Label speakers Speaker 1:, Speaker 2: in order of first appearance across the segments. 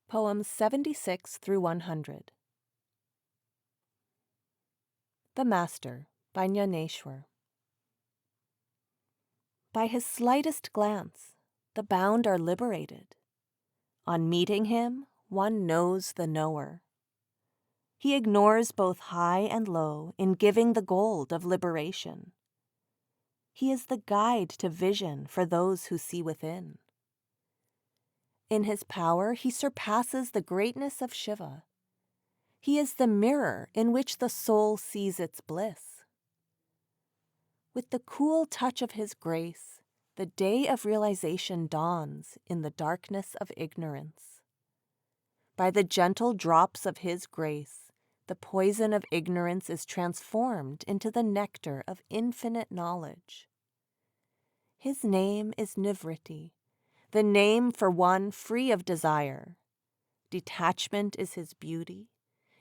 Speaker 1: Poems 76 through 100. The Master by Jnaneshwar. By his slightest glance, the bound are liberated. On meeting him, one knows the knower. He ignores both high and low in giving the gold of liberation. He is the guide to vision for those who see within. In his power, he surpasses the greatness of Shiva. He is the mirror in which the soul sees its bliss. With the cool touch of his grace, the day of realization dawns in the darkness of ignorance. By the gentle drops of his grace, the poison of ignorance is transformed into the nectar of infinite knowledge. His name is Nivritti, the name for one free of desire. Detachment is his beauty.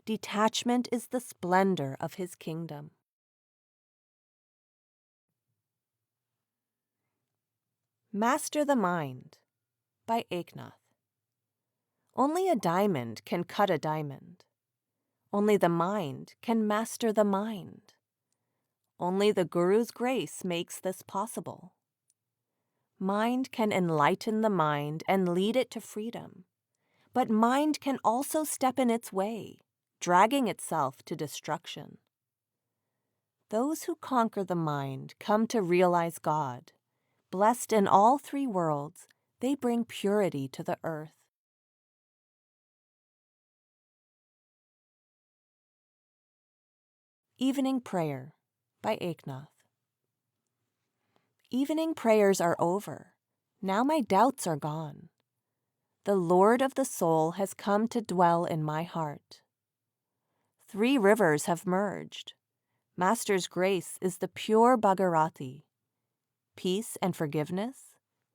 Speaker 1: Detachment is the splendor of his kingdom. Master the Mind by Eknath. Only a diamond can cut a diamond. Only the mind can master the mind. Only the Guru's grace makes this possible. Mind can enlighten the mind and lead it to freedom, but mind can also step in its way, dragging itself to destruction. Those who conquer the mind come to realize God. Blessed in all three worlds, they bring purity to the earth. Evening Prayer by Eknath. Evening prayers are over. Now my doubts are gone. The Lord of the soul has come to dwell in my heart. 3 rivers have merged. Master's grace is the pure Bhagirati. Peace and forgiveness,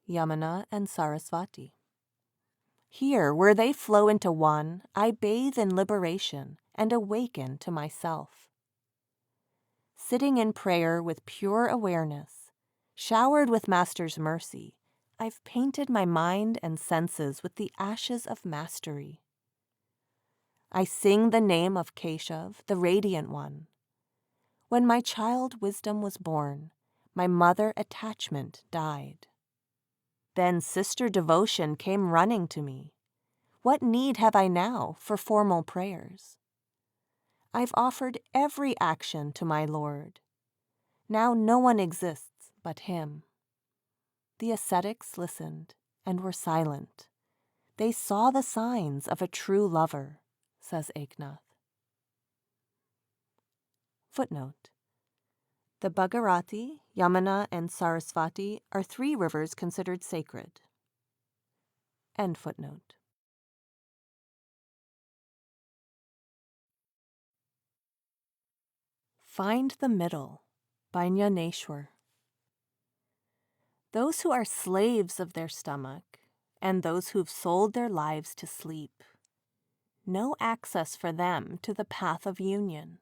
Speaker 1: Yamuna and Sarasvati. Here, where they flow into one, I bathe in liberation and awaken to myself. Sitting in prayer with pure awareness, showered with Master's mercy, I've painted my mind and senses with the ashes of mastery. I sing the name of Keshav, the Radiant One. When my child wisdom was born, my mother attachment died. Then sister devotion came running to me. What need have I now for formal prayers? I've offered every action to my Lord. Now no one exists but him. The ascetics listened and were silent. They saw the signs of a true lover, says Eknath. Footnote. The Bhagirati, Yamuna, and Sarasvati are 3 rivers considered sacred. End footnote. Find the Middle by Jnaneshwar. Those who are slaves of their stomach and those who've sold their lives to sleep, no access for them to the path of union.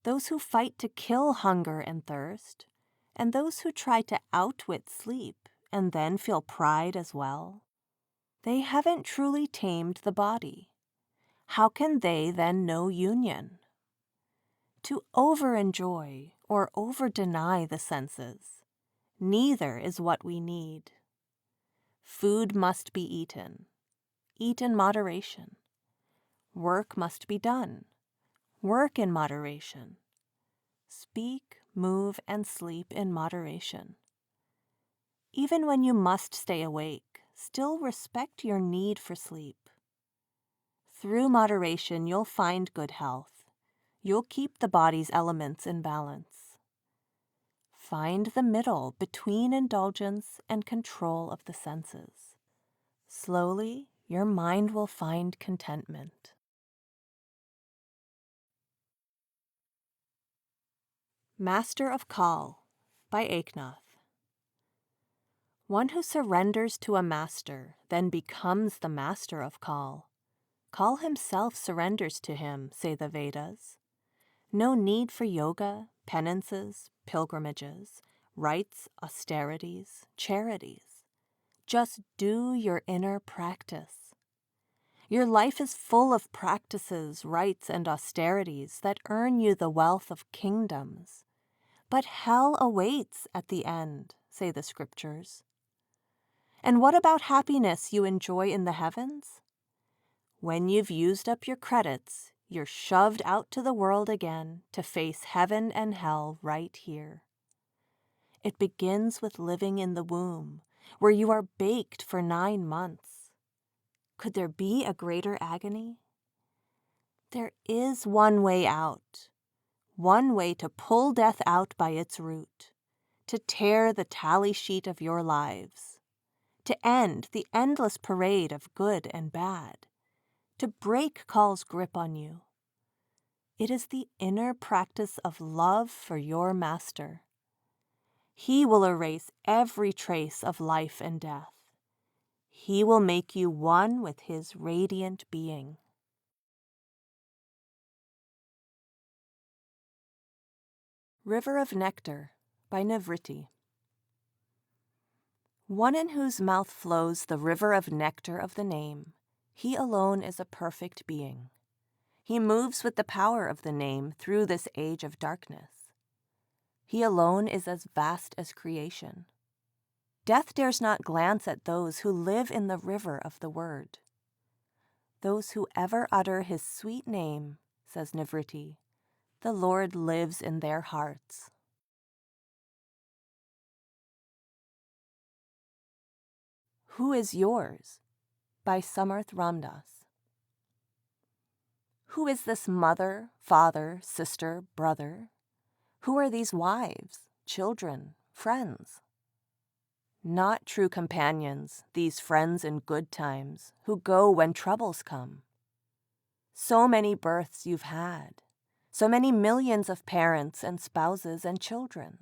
Speaker 1: Those who fight to kill hunger and thirst, and those who try to outwit sleep and then feel pride as well, they haven't truly tamed the body. How can they then know union? To over-enjoy or over-deny the senses, neither is what we need. Food must be eaten. Eat in moderation. Work must be done. Work in moderation. Speak, move, and sleep in moderation. Even when you must stay awake, still respect your need for sleep. Through moderation, you'll find good health. You'll keep the body's elements in balance. Find the middle between indulgence and control of the senses. Slowly, your mind will find contentment. Master of Kal by Eknath. One who surrenders to a master then becomes the master of Kal. Kal himself surrenders to him, say the Vedas. No need for yoga, penances, pilgrimages, rites, austerities, charities. Just do your inner practice. Your life is full of practices, rites, and austerities that earn you the wealth of kingdoms. But hell awaits at the end, say the scriptures. And what about happiness you enjoy in the heavens? When you've used up your credits, you're shoved out to the world again to face heaven and hell right here. It begins with living in the womb, where you are baked for 9 months. Could there be a greater agony? There is one way out, one way to pull death out by its root, to tear the tally sheet of your lives, to end the endless parade of good and bad, to break Call's grip on you. It is the inner practice of love for your master. He will erase every trace of life and death. He will make you one with his radiant being. River of Nectar by Nivriti. One in whose mouth flows the river of nectar of the name, he alone is a perfect being. He moves with the power of the name through this age of darkness. He alone is as vast as creation. Death dares not glance at those who live in the river of the word. Those who ever utter his sweet name, says Nivriti, the Lord lives in their hearts. Who is yours? By Samarth Ramdas. Who is this mother, father, sister, brother? Who are these wives, children, friends? Not true companions, these friends in good times, who go when troubles come. So many births you've had, so many millions of parents and spouses and children.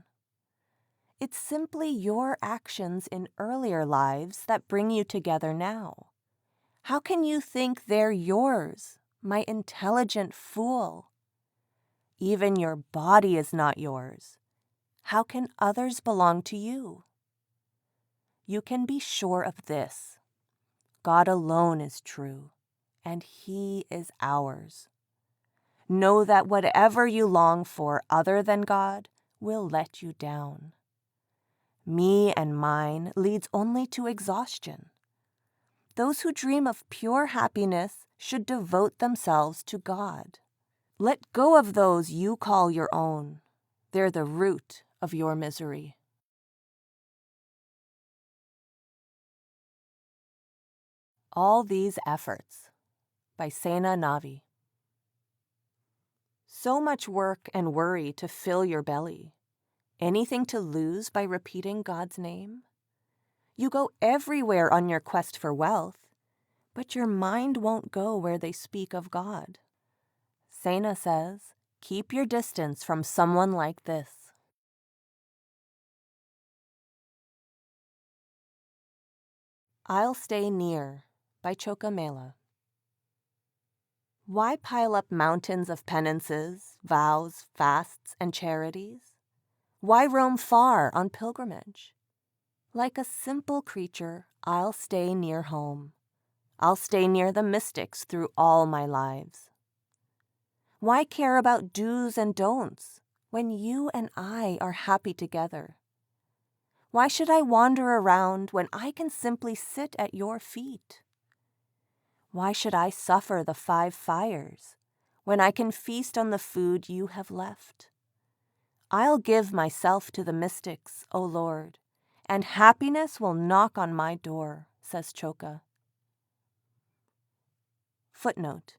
Speaker 1: It's simply your actions in earlier lives that bring you together now. How can you think they're yours, my intelligent fool? Even your body is not yours. How can others belong to you? You can be sure of this. God alone is true, and he is ours. Know that whatever you long for other than God will let you down. Me and mine leads only to exhaustion. Those who dream of pure happiness should devote themselves to God. Let go of those you call your own. They're the root of your misery. All These Efforts by Sena Navi. So much work and worry to fill your belly. Anything to lose by repeating God's name? You go everywhere on your quest for wealth, but your mind won't go where they speak of God. Sena says, keep your distance from someone like this. I'll Stay Near by Choka Mela. Why pile up mountains of penances, vows, fasts, and charities? Why roam far on pilgrimage? Like a simple creature, I'll stay near home. I'll stay near the mystics through all my lives. Why care about do's and don'ts when you and I are happy together? Why should I wander around when I can simply sit at your feet? Why should I suffer the 5 fires when I can feast on the food you have left? I'll give myself to the mystics, O Lord, and happiness will knock on my door, says Choka. Footnote: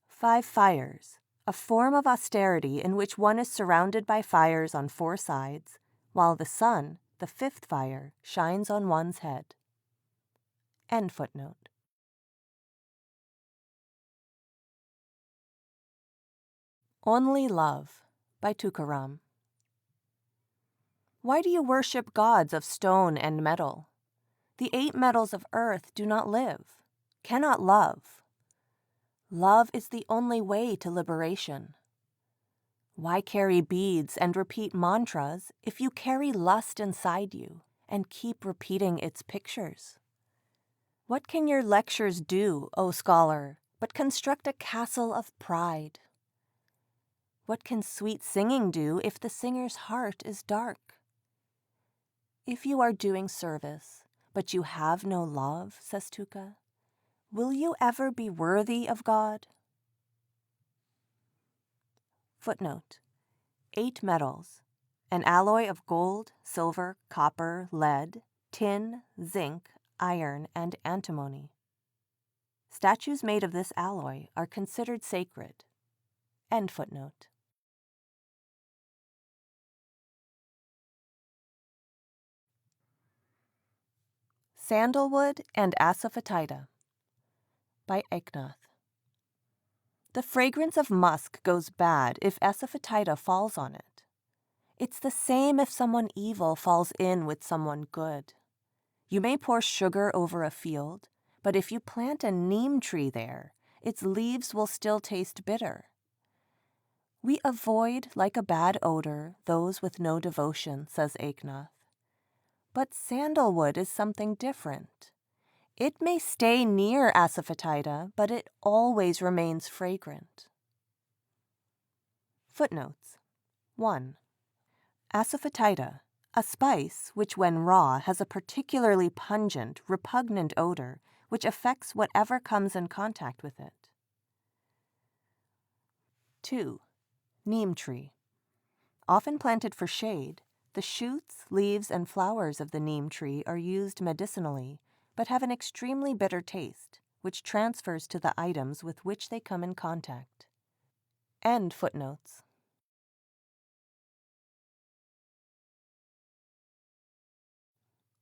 Speaker 1: 5 fires, a form of austerity in which one is surrounded by fires on 4 sides, while the sun, the 5th fire, shines on one's head. End footnote. Only Love by Tukaram. Why do you worship gods of stone and metal? The 8 metals of earth do not live, cannot love. Love is the only way to liberation. Why carry beads and repeat mantras if you carry lust inside you and keep repeating its pictures? What can your lectures do, O scholar, but construct a castle of pride? What can sweet singing do if the singer's heart is dark? If you are doing service, but you have no love, says Tuka, will you ever be worthy of God? Footnote: 8 metals, an alloy of gold, silver, copper, lead, tin, zinc, iron, and antimony. Statues made of this alloy are considered sacred. End footnote. Sandalwood and Asafoetida by Eknath. The fragrance of musk goes bad if asafoetida falls on it. It's the same if someone evil falls in with someone good. You may pour sugar over a field, but if you plant a neem tree there, its leaves will still taste bitter. We avoid, like a bad odor, those with no devotion, says Eknath. But sandalwood is something different. It may stay near asafoetida, but it always remains fragrant. Footnotes: 1. Asafoetida, a spice which when raw has a particularly pungent, repugnant odor which affects whatever comes in contact with it. 2. Neem tree. Often planted for shade, the shoots, leaves, and flowers of the neem tree are used medicinally, but have an extremely bitter taste, which transfers to the items with which they come in contact. End footnotes.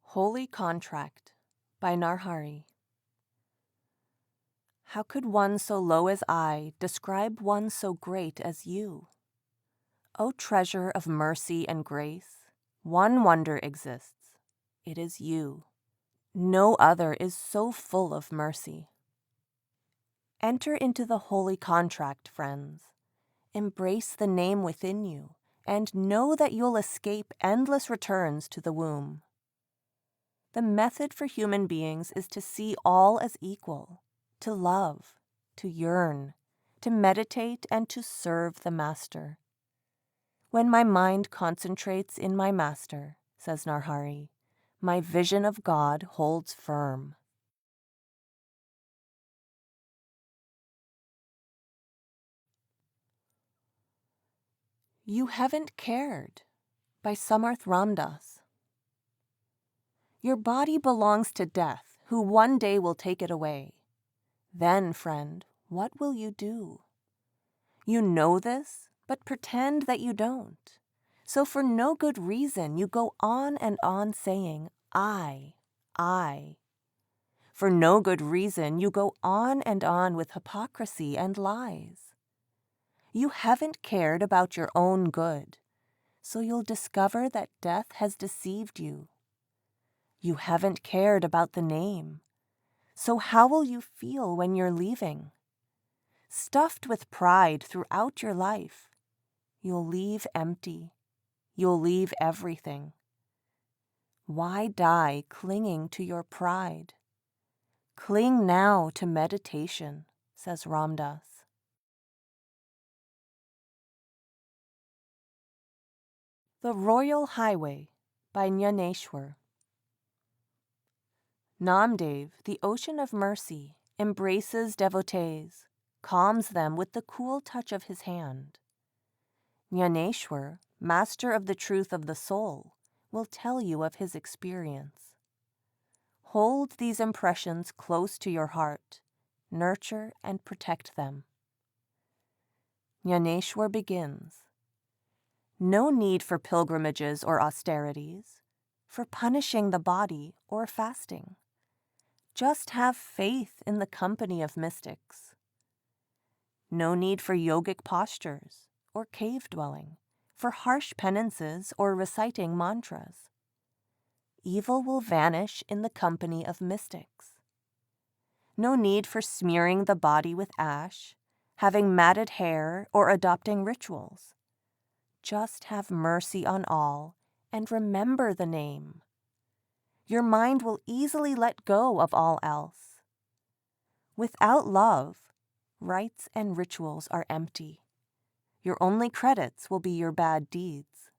Speaker 1: Holy Contract by Narhari. How could one so low as I describe one so great as you? O treasure of mercy and grace, one wonder exists. It is you. No other is so full of mercy. Enter into the holy contract, friends. Embrace the name within you, and know that you'll escape endless returns to the womb. The method for human beings is to see all as equal, to love, to yearn, to meditate, and to serve the Master. When my mind concentrates in my Master, says Narhari, my vision of God holds firm. You Haven't Cared by Samarth Ramdas. Your body belongs to death, who one day will take it away. Then, friend, what will you do? You know this, but pretend that you don't. So for no good reason, you go on and on saying, I. For no good reason, you go on and on with hypocrisy and lies. You haven't cared about your own good, so you'll discover that death has deceived you. You haven't cared about the name, so how will you feel when you're leaving? Stuffed with pride throughout your life, you'll leave empty. You'll leave everything. Why die clinging to your pride? Cling now to meditation, says Ramdas. The Royal Highway by Jnaneshwar. Namdev, the ocean of mercy, embraces devotees, calms them with the cool touch of his hand. Jnaneshwar, master of the truth of the soul, will tell you of his experience. Hold these impressions close to your heart, nurture and protect them. Jnaneshwar begins. No need for pilgrimages or austerities, for punishing the body or fasting. Just have faith in the company of mystics. No need for yogic postures or cave dwelling, for harsh penances or reciting mantras. Evil will vanish in the company of mystics. No need for smearing the body with ash, having matted hair, or adopting rituals. Just have mercy on all and remember the name. Your mind will easily let go of all else. Without love, rites and rituals are empty. Your only credits will be your bad deeds.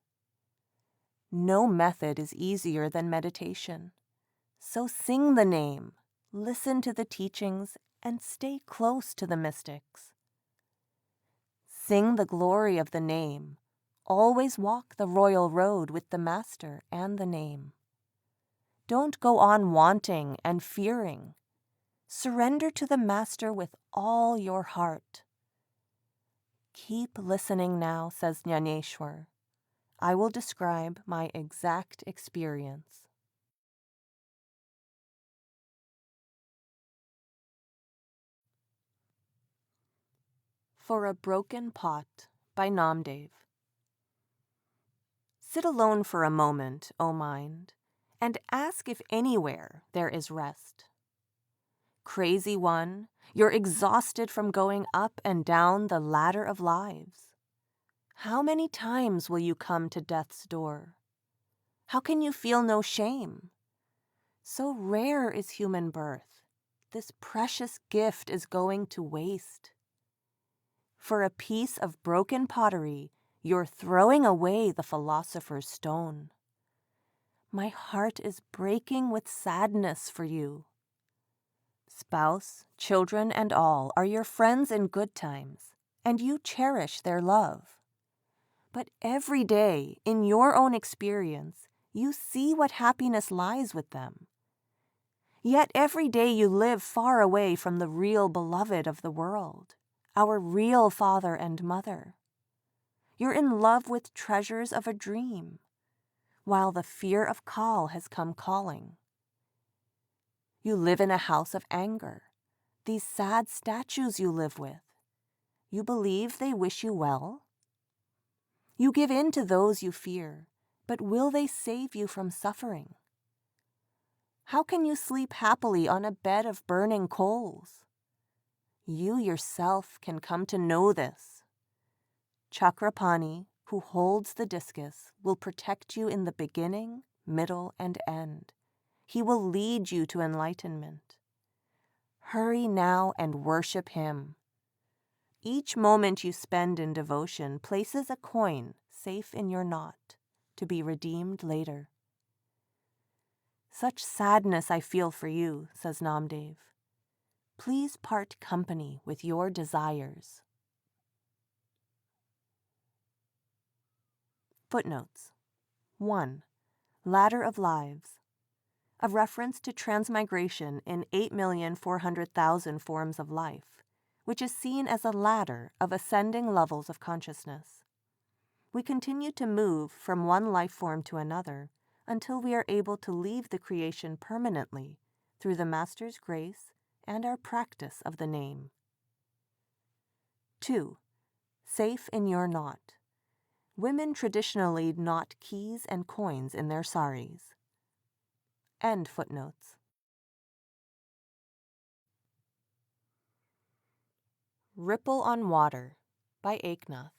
Speaker 1: No method is easier than meditation. So sing the name, listen to the teachings, and stay close to the mystics. Sing the glory of the name. Always walk the royal road with the Master and the name. Don't go on wanting and fearing. Surrender to the Master with all your heart. Keep listening now, says Jnaneshwar. I will describe my exact experience. For a Broken Pot by Namdev. Sit alone for a moment, O mind, and ask if anywhere there is rest. Crazy one, you're exhausted from going up and down the ladder of lives. How many times will you come to death's door? How can you feel no shame? So rare is human birth. This precious gift is going to waste. For a piece of broken pottery, you're throwing away the philosopher's stone. My heart is breaking with sadness for you. Spouse, children, and all are your friends in good times, and you cherish their love. But every day, in your own experience, you see what happiness lies with them. Yet every day you live far away from the real beloved of the world, our real father and mother. You're in love with treasures of a dream, while the fear of Kal has come calling. You live in a house of anger, these sad statues you live with. You believe they wish you well? You give in to those you fear, but will they save you from suffering? How can you sleep happily on a bed of burning coals? You yourself can come to know this. Chakrapani, who holds the discus, will protect you in the beginning, middle, and end. He will lead you to enlightenment. Hurry now and worship him. Each moment you spend in devotion places a coin safe in your knot, to be redeemed later. Such sadness I feel for you, says Namdev. Please part company with your desires. Footnotes. 1. Ladder of Lives. A reference to transmigration in 8,400,000 forms of life, which is seen as a ladder of ascending levels of consciousness. We continue to move from one life form to another until we are able to leave the creation permanently through the Master's grace and our practice of the name. 2. Safe in your knot. Women traditionally knot keys and coins in their saris. End footnotes. Ripple on Water by Eknath.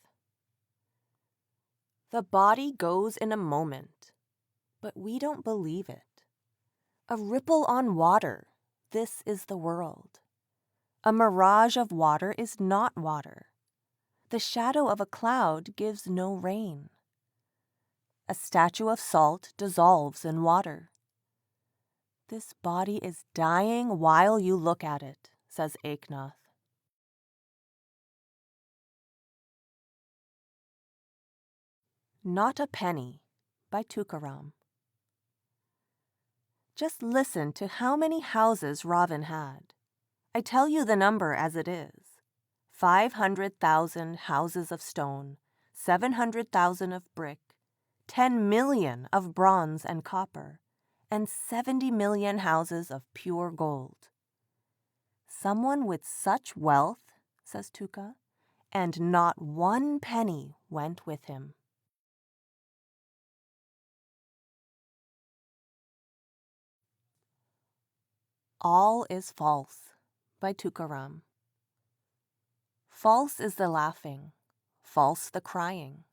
Speaker 1: The body goes in a moment, but we don't believe it. A ripple on water, this is the world. A mirage of water is not water. The shadow of a cloud gives no rain. A statue of salt dissolves in water. This body is dying while you look at it, says Eknath. Not a Penny by Tukaram. Just listen to how many houses Ravin had. I tell you the number as it is. 500,000 houses of stone, 700,000 of brick, 10 million of bronze and copper, and 70 million houses of pure gold. Someone with such wealth, says Tuka, and not one penny went with him. All is false by Tukaram. False is the laughing, false the crying.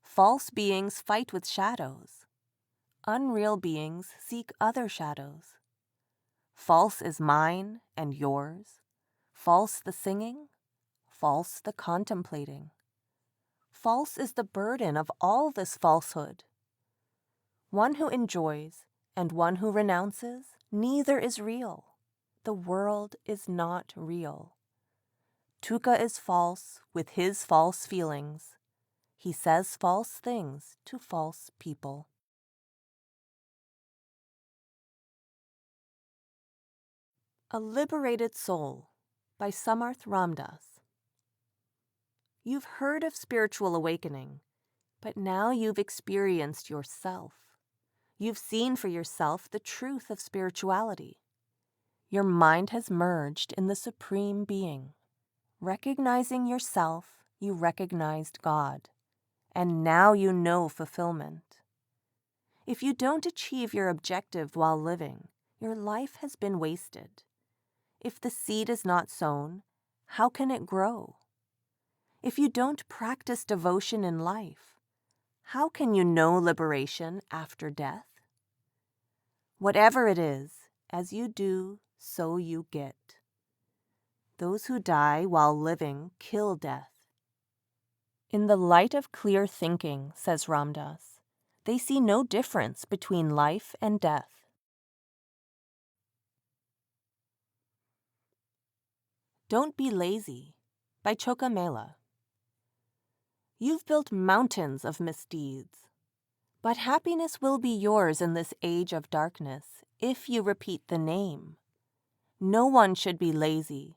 Speaker 1: False beings fight with shadows. Unreal beings seek other shadows. False is mine and yours. False the singing, false the contemplating. False is the burden of all this falsehood. One who enjoys and one who renounces, neither is real. The world is not real. Tuka is false with his false feelings. He says false things to false people. A Liberated Soul by Samarth Ramdas. You've heard of spiritual awakening, but now you've experienced yourself. You've seen for yourself the truth of spirituality. Your mind has merged in the Supreme Being. Recognizing yourself, you recognized God, and now you know fulfillment. If you don't achieve your objective while living, your life has been wasted. If the seed is not sown, how can it grow? If you don't practice devotion in life, how can you know liberation after death? Whatever it is, as you do, so you get. Those who die while living kill death. In the light of clear thinking, says Ramdas, they see no difference between life and death. Don't Be Lazy by Choka Mela. You've built mountains of misdeeds, but happiness will be yours in this age of darkness if you repeat the name. No one should be lazy.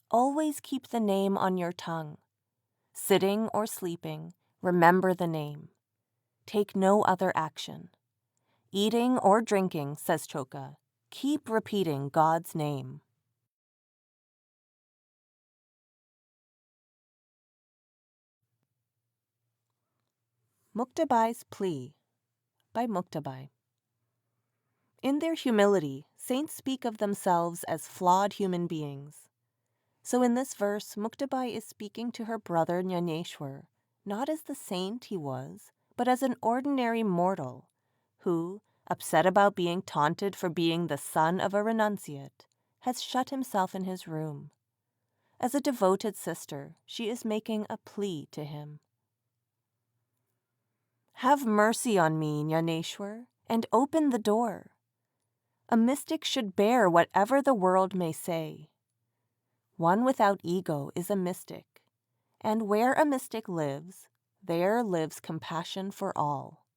Speaker 1: Always keep the name on your tongue. Sitting or sleeping, remember the name. Take no other action. Eating or drinking, says Choka, keep repeating God's name. Muktabai's Plea by Muktabai. In their humility, saints speak of themselves as flawed human beings. So in this verse, Muktabai is speaking to her brother Jnaneshwar, not as the saint he was, but as an ordinary mortal who, upset about being taunted for being the son of a renunciate, has shut himself in his room. As a devoted sister, she is making a plea to him. Have mercy on me, Jnaneshwar, and open the door. A mystic should bear whatever the world may say. One without ego is a mystic, and where a mystic lives, there lives compassion for all.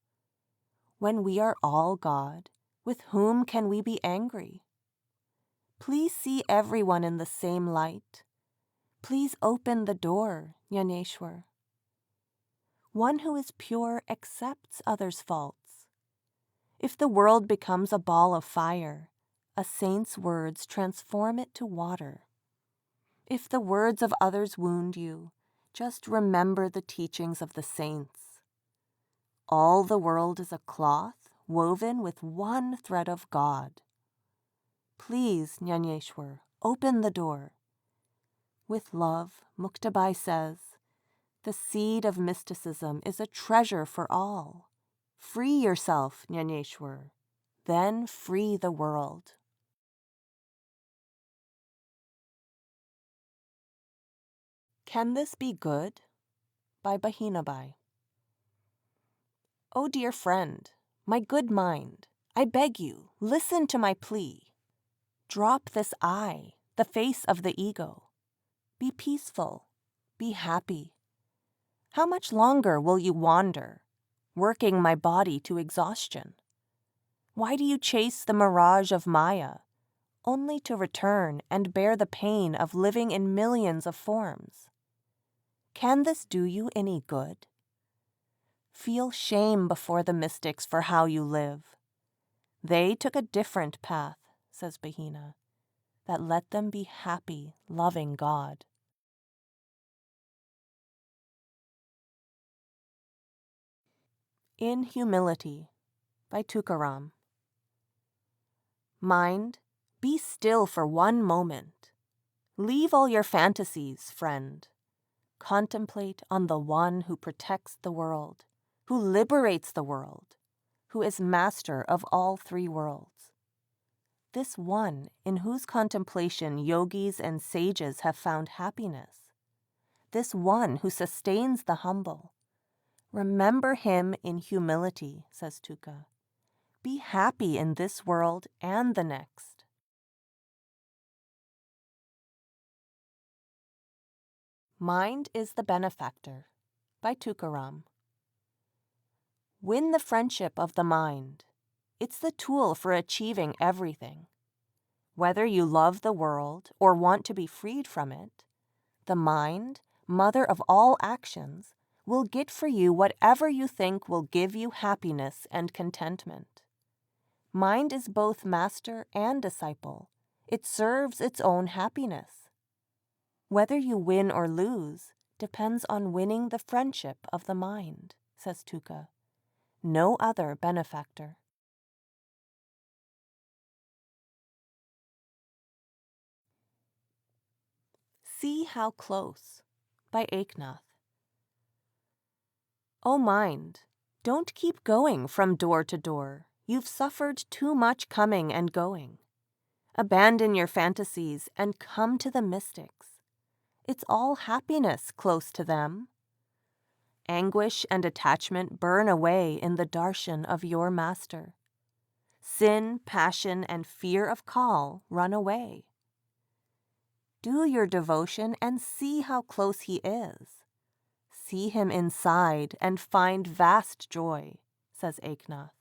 Speaker 1: When we are all God, with whom can we be angry? Please see everyone in the same light. Please open the door, Jnaneshwar. One who is pure accepts others' faults. If the world becomes a ball of fire, a saint's words transform it to water. If the words of others wound you, just remember the teachings of the saints. All the world is a cloth woven with one thread of God. Please, Jnaneshwar, open the door. With love, Muktabai says, the seed of mysticism is a treasure for all. Free yourself, Jnaneshwar, then free the world. Can This Be Good? By Bahinabai. Oh dear friend, my good mind, I beg you, listen to my plea. Drop this I, the face of the ego. Be peaceful, be happy. How much longer will you wander, working my body to exhaustion? Why do you chase the mirage of Maya, only to return and bear the pain of living in millions of forms? Can this do you any good? Feel shame before the mystics for how you live. They took a different path, says Bahina, that let them be happy, loving God. In Humility by Tukaram. Mind, be still for one moment. Leave all your fantasies, friend. Contemplate on the one who protects the world, who liberates the world, who is master of all three worlds. This one in whose contemplation yogis and sages have found happiness. This one who sustains the humble. Remember him in humility, says Tuka. Be happy in this world and the next. Mind is the Benefactor, by Tukaram. Win the friendship of the mind. It's the tool for achieving everything. Whether you love the world or want to be freed from it, the mind, mother of all actions, will get for you whatever you think will give you happiness and contentment. Mind is both master and disciple. It serves its own happiness. Whether you win or lose depends on winning the friendship of the mind, says Tuka. No other benefactor. See How Close, by Eknath. O mind, don't keep going from door to door. You've suffered too much coming and going. Abandon your fantasies and come to the mystics. It's all happiness close to them. Anguish and attachment burn away in the darshan of your master. Sin, passion, and fear of call run away. Do your devotion and see how close he is. See him inside and find vast joy, says Eknath.